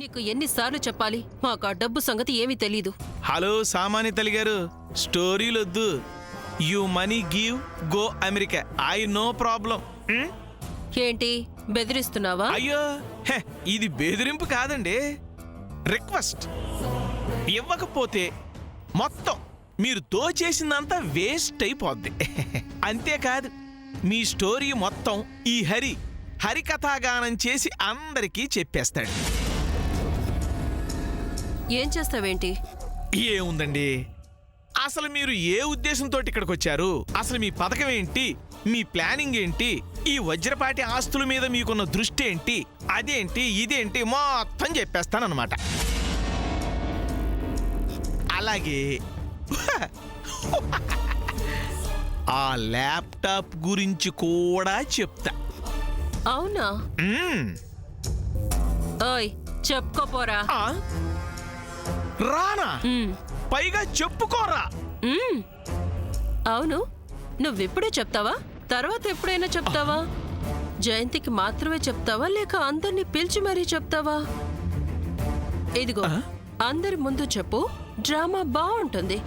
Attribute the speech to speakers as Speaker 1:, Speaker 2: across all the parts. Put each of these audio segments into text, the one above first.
Speaker 1: నీకు ఎన్నిసార్లు చెప్పాలి? మాకు ఆ డబ్బు సంగతి ఏమీ తెలీదు.
Speaker 2: హలో సామాన్య తల్లి గారు, స్టోరీలొద్దు. You money give go America. I no problem.
Speaker 1: ఏంటి బెదిరిస్తున్నావా?
Speaker 2: అయ్యో ఇది బెదిరింపు కాదండి, రిక్వెస్ట్. ఇవ్వకపోతే మొత్తం మీరు దోచేసిందంతా వేస్ట్ అయిపోద్ది. అంతేకాదు, మీ స్టోరీ మొత్తం ఈ హరికథాగానం చేసి అందరికీ చెప్పేస్తాడు.
Speaker 1: ఏం చేస్తావేంటి?
Speaker 2: ఏముందండి, అసలు మీరు ఏ ఉద్దేశంతో ఇక్కడికి వచ్చారు, అసలు మీ పథకం ఏంటి, మీ ప్లానింగ్ ఏంటి, ఈ వజ్రపాటి ఆస్తుల మీద మీకున్న దృష్టి ఏంటి, అదేంటి ఇదేంటి మొత్తం చెప్పేస్తానన్నమాట. అలాగే ఆ ల్యాప్టాప్ గురించి కూడా చెప్తా.
Speaker 1: అవునా? ఓయ్ చెప్పుకోపోరా.
Speaker 2: రానా? పైగా చెప్పుకోరా.
Speaker 1: అవును, నువ్విప్పుడే చెప్తావా? తర్వాత ఎప్పుడైనా చెప్తావా? జయంతికి మాత్రమే చెప్తావా లేక అందరినీ పిలిచి మరీ చెప్తావా? ఇదిగో అందరి ముందు చెప్పు, డ్రామా బాగుంటుంది.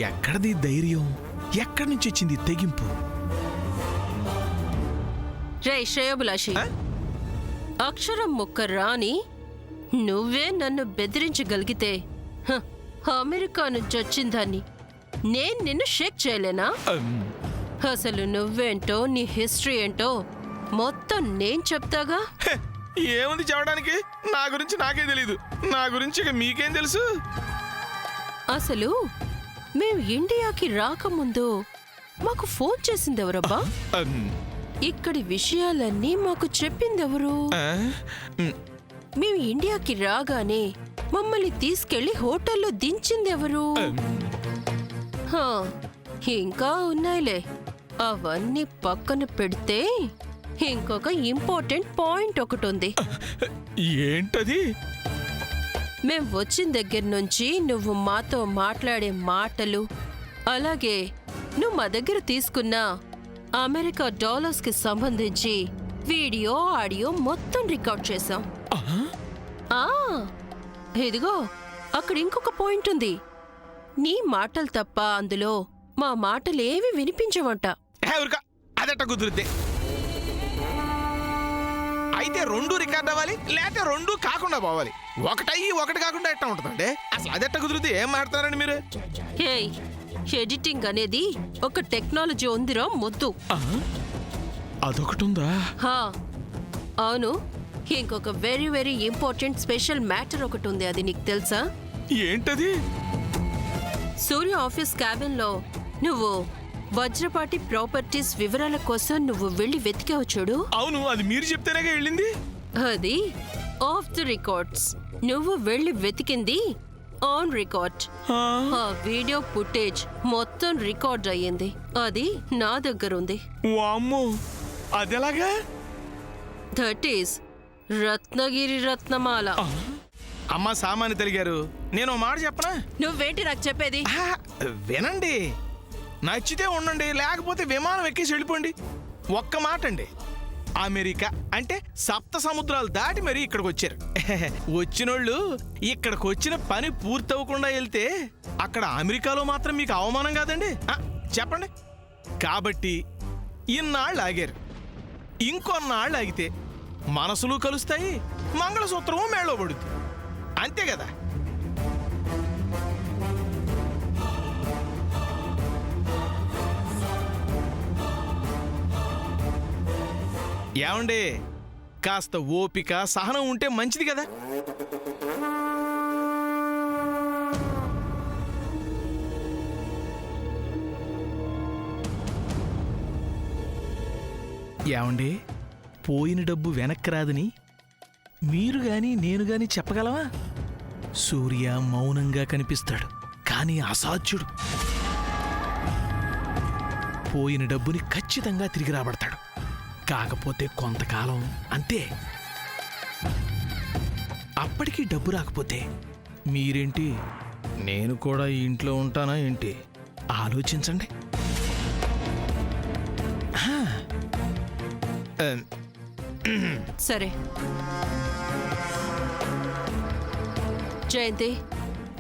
Speaker 2: ఎక్కడిది ధైర్యం, ఎక్కడి నుంచి వచ్చింది తెగింపు?
Speaker 1: రే శ్రేయోభిలాషి, అక్షరం ముక్క రాని నువ్వే నన్ను బెదిరించగలిగితే అమెరికా నుంచి వచ్చిందాన్ని నేను నిన్ను షేక్ చేయలేనా? అసలు నువ్వేంటో నీ హిస్టరీ ఏంటో మొత్తం నేను చెప్తాగా.
Speaker 2: ఏముంది చెప్పడానికి? నా గురించి నాకే తెలీదు, నా గురించి ఇక మీకేం తెలుసు?
Speaker 1: అసలు మేము ఇండియాకి రాకముందు మాకు ఫోన్ చేసిందెవరబ్బా? ఇక్కడి విషయాలన్నీ మాకు చెప్పిందెవరు? మేము ఇండియాకి రాగానే మమ్మల్ని తీసుకెళ్లి హోటల్లో దించిందెవరు? ఇంకా ఉన్నాయిలే, అవన్నీ పక్కన పెడితే ఇంకొక ఇంపార్టెంట్ పాయింట్ ఒకటి ఉంది.
Speaker 2: ఏంటది?
Speaker 1: మేం వచ్చిన దగ్గర నుంచి నువ్వు మాతో మాట్లాడే మాటలు, అలాగే నువ్వు మా దగ్గర తీసుకున్న అమెరికా డాలర్స్ కి సంబంధించి వీడియో ఆడియో మొత్తం రికార్డ్ చేశాం. ఇదిగో అక్కడ ఇంకొక పాయింట్ ఉంది. నీ మాటలు తప్ప అందులో మా మాటలేవి వినిపించవంట.
Speaker 2: అదట కుదురుద్ది. అయితే రెండు రికార్డ్ అవ్వాలి, లేకపోతే రెండు కాకుండా పోవాలి. ఒకటయ్యి ఒకటి కాకుండా ఎట్టా ఉంటుందండి? అసలు అదెట్ట కుదురుద్ది? ఏం మాట్లాడారండి మీరు?
Speaker 1: ఎడిటింగ్ అనేది ఒక టెక్నాలజీ ఉందిరా మొద్దు.
Speaker 2: అదొకటి ఉందా?
Speaker 1: అవును, ఇంకొక very very important special matter ఒకటి ఉంది. అది నీకు తెలుసా?
Speaker 2: ఏంటది?
Speaker 1: సూర్య ఆఫీస్ క్యాబిన్ లో నువ్వు వజ్రపాటి ప్రాపర్టీస్ వివరాల కోసం నువ్వు వెళ్ళి వెతికావు చూడు.
Speaker 2: అవును, అది మీరు చెప్తేనే వెళ్ళింది.
Speaker 1: అది ఆఫ్ ది రికార్డ్స్. నువ్వు వెళ్ళి వెతికింది ఆన్ రికార్డ్. ఆ వీడియో ఫుటేజ్ మొత్తం రికార్డ్ అయ్యింది. అది నా దగ్గర ఉంది.
Speaker 2: వామ్మో, అదెలాగా?
Speaker 1: దట్ ఈస్ రత్నగిరి రత్నమాల.
Speaker 2: అమ్మా సామాన్య తెలిగారు, నేను మాట చెప్పనా?
Speaker 1: నువ్వేంటి నాకు చెప్పేది?
Speaker 2: వినండి, నచ్చితే ఉండండి, లేకపోతే విమానం ఎక్కేసి వెళ్ళిపోండి. ఒక్క మాట అండి, అమెరికా అంటే సప్త సముద్రాలు దాటి మరీ ఇక్కడికి వచ్చారు. వచ్చినోళ్ళు ఇక్కడికి వచ్చిన పని పూర్తవకుండా వెళ్తే అక్కడ అమెరికాలో మాత్రం మీకు అవమానం కాదండి? చెప్పండి. కాబట్టి ఇన్నాళ్ళు ఆగారు, ఇంకొన్నాళ్ళు ఆగితే మనసులు కలుస్తాయి, మంగళసూత్రము మేళో పడుద్ది. అంతే కదా? ఏమండి, కాస్త ఓపిక సహనం ఉంటే మంచిది కదా. ఏమండి, పోయిన డబ్బు వెనక్కి రాదని మీరు గాని నేను గాని చెప్పగలవా? సూర్య మౌనంగా కనిపిస్తాడు, కానీ అసాధ్యుడు. పోయిన డబ్బుని ఖచ్చితంగా తిరిగి రాబడతాడు. కాకపోతే కొంతకాలం అంతే. అప్పటికీ డబ్బు రాకపోతే మీరేంటి, నేను కూడా ఈ ఇంట్లో ఉంటానా ఏంటి? ఆలోచించండి.
Speaker 1: సరే, జయంతి,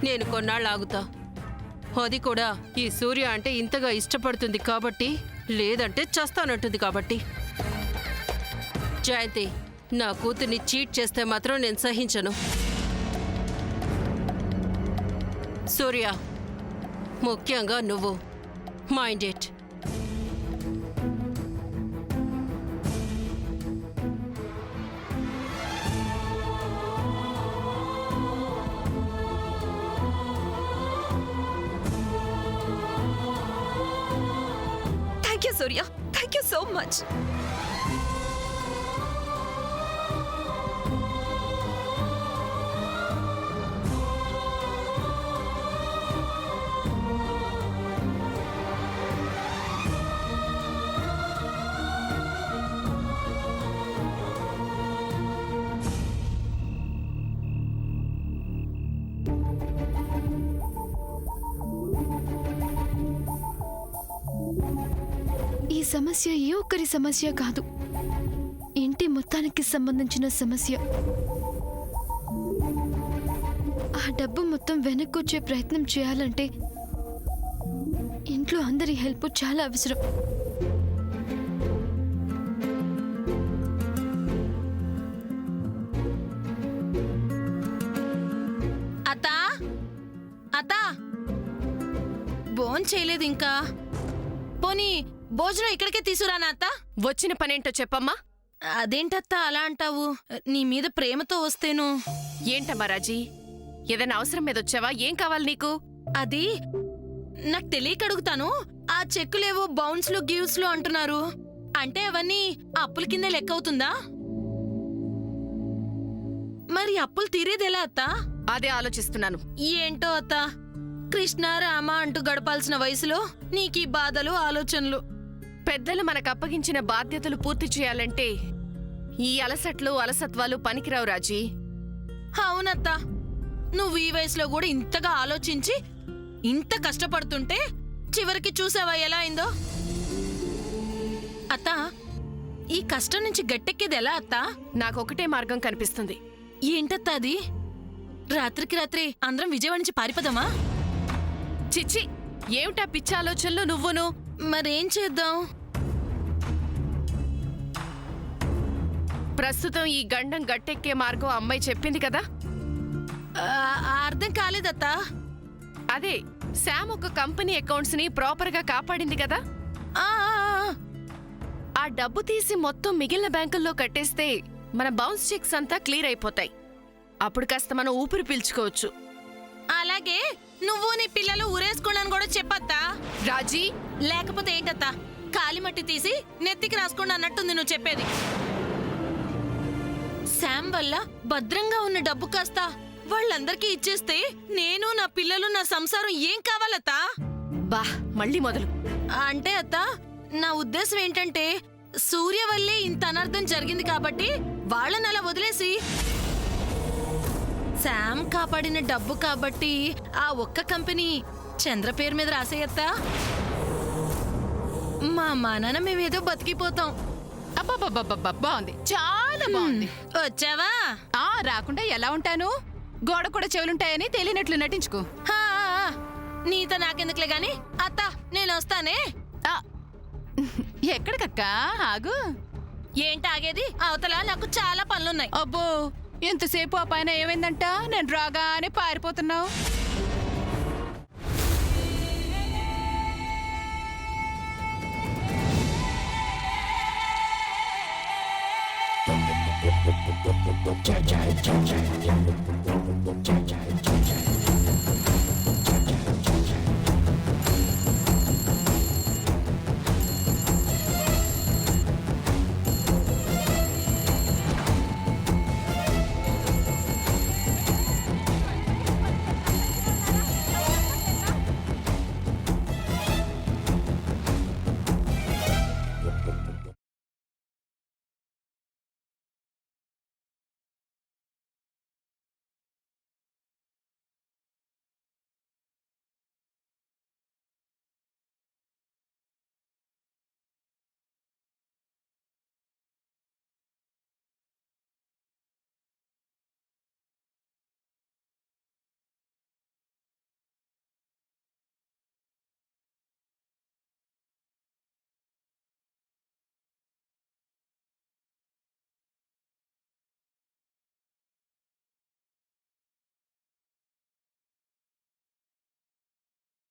Speaker 1: నేను కొన్నాళ్ళు ఆగుతా. అది కూడా ఈ సూర్య అంటే ఇంతగా ఇష్టపడుతుంది కాబట్టి, లేదంటే చస్తానంటుంది కాబట్టి. జయంతి, నా కూతుర్ని చీట్ చేస్తే మాత్రం నేను సహించను. సూర్య, ముఖ్యంగా నువ్వు mind it.
Speaker 3: Thank you Surya, thank you so much.
Speaker 4: ఈ సమస్య ఏ ఒక్కరి సమస్య కాదు, ఇంటి మొత్తానికి సంబంధించిన సమస్య. ఆ డబ్బు మొత్తం వెనక్కొచ్చే ప్రయత్నం చేయాలంటే ఇంట్లో అందరి హెల్ప్ చాలా అవసరం.
Speaker 5: అత్తా, అత్తా, భోజనం చేయలేదు ఇంకా. పోనీ భోజనం ఇక్కడికే తీసుకురానా అత్తా?
Speaker 1: వచ్చిన పనేంటో చెప్పమ్మా.
Speaker 5: అదేంటత్తా అలా అంటావు? నీ మీద ప్రేమతో వస్తేను.
Speaker 1: ఏంటమ్మా రాజీ, ఏదైనా అవసరం మీద వచ్చావా? ఏం కావాలి నీకు?
Speaker 5: అది నాకు తెలియక అడుగుతాను. ఆ చెక్కులేవో బౌన్స్లు గివ్స్లు అంటున్నారు. అంటే అవన్నీ అప్పుల కింద లెక్క అవుతుందా? మరి అప్పులు తీరేది ఎలా అత్తా?
Speaker 1: అదే ఆలోచిస్తున్నాను.
Speaker 5: ఏంటో అత్తా, కృష్ణ రామ అంటూ గడపాల్సిన వయసులో నీకీ బాధలు ఆలోచనలు.
Speaker 1: పెద్దలు మనకు అప్పగించిన బాధ్యతలు పూర్తి చేయాలంటే ఈ అలసట్లు అలసత్వాలు పనికిరావు రాజీ.
Speaker 5: అవునత్తా, నువ్వు ఈ వయసులో కూడా ఇంతగా ఆలోచించి ఇంత కష్టపడుతుంటే చివరికి చూసావా ఎలా అయిందో? అత్తా, ఈ కష్టం నుంచి గట్టెక్కేది ఎలా అత్తా?
Speaker 1: నాకొకటే మార్గం కనిపిస్తుంది.
Speaker 5: ఏంటత్తా అది? రాత్రికి రాత్రి అందరం విజయవాడ నుంచి పారిపోదామా?
Speaker 1: చిచ్చి, ఏమిటా పిచ్చి ఆలోచనలు నువ్వును?
Speaker 5: మరేం చేద్దాం?
Speaker 1: ప్రస్తుతం ఈ గండం గట్టెక్కే మార్గం అమ్మాయి చెప్పింది కదా.
Speaker 5: అర్థం కాలేదత్తా.
Speaker 1: అదే, శామ్ ఒక కంపెనీ అకౌంట్స్ ని ప్రాపర్ గా కాపాడింది కదా.
Speaker 5: ఆ,
Speaker 1: ఆ డబ్బు తీసి మొత్తం మిగిలిన బ్యాంకుల్లో కట్టేస్తే మన బౌన్స్ చెక్స్ అంతా క్లియర్ అయిపోతాయి. అప్పుడు కాస్త మనం ఊపిరి పీల్చుకోవచ్చు.
Speaker 5: అలాగే నువ్వు నీ పిల్లలు ఊరేసుకోండి కూడా చెప్పత్తా.
Speaker 1: రాజీ,
Speaker 5: లేకపోతే ఏంటత్తా, కాలిమట్టి తీసి నెత్తికి రాసుకోండి అన్నట్టుంది నువ్వు చెప్పేది. శామ్ వల్ల భద్రంగా ఉన్న డబ్బు కాస్త వాళ్ళందరికీ ఇచ్చేస్తే నేను నా పిల్లలు నా సంసారం ఏం కావాలత్తా?
Speaker 1: బా, మళ్ళీ మొదలు.
Speaker 5: అంటే అత్తా, నా ఉద్దేశం ఏంటంటే సూర్య వల్లే ఇంత అనర్థం జరిగింది కాబట్టి వాళ్ళని అలా వదిలేసి శామ్ కాపాడిన డబ్బు కాబట్టి ఆ ఒక్క కంపెనీ చంద్ర పేరు మీద రాసేయత్తా. మా నాన్న మేమేదో బతికిపోతాం.
Speaker 6: అబ్బబ్బబ్బబ్బబ్బ, బాగుంది, చాలా బాగుంది.
Speaker 5: వచ్చావా?
Speaker 6: రాకుండా ఎలా ఉంటాను? గోడ కూడా చెవులుంటాయని తెలియనట్లు నటించుకో.
Speaker 5: హా, నీతో నాకెందుకులే గాని అత్తా, నేను వస్తానే.
Speaker 6: ఆ, ఎక్కడికక్కా? ఆగు.
Speaker 5: ఏంటి ఆగేది? అవతల నాకు చాలా పనులున్నాయి.
Speaker 6: అబ్బో, ఎంతసేపు ఆ పైన ఏమైందంట? నేను రాగానే పారిపోతున్నావు.
Speaker 7: Jai Jai Jai Jai Jai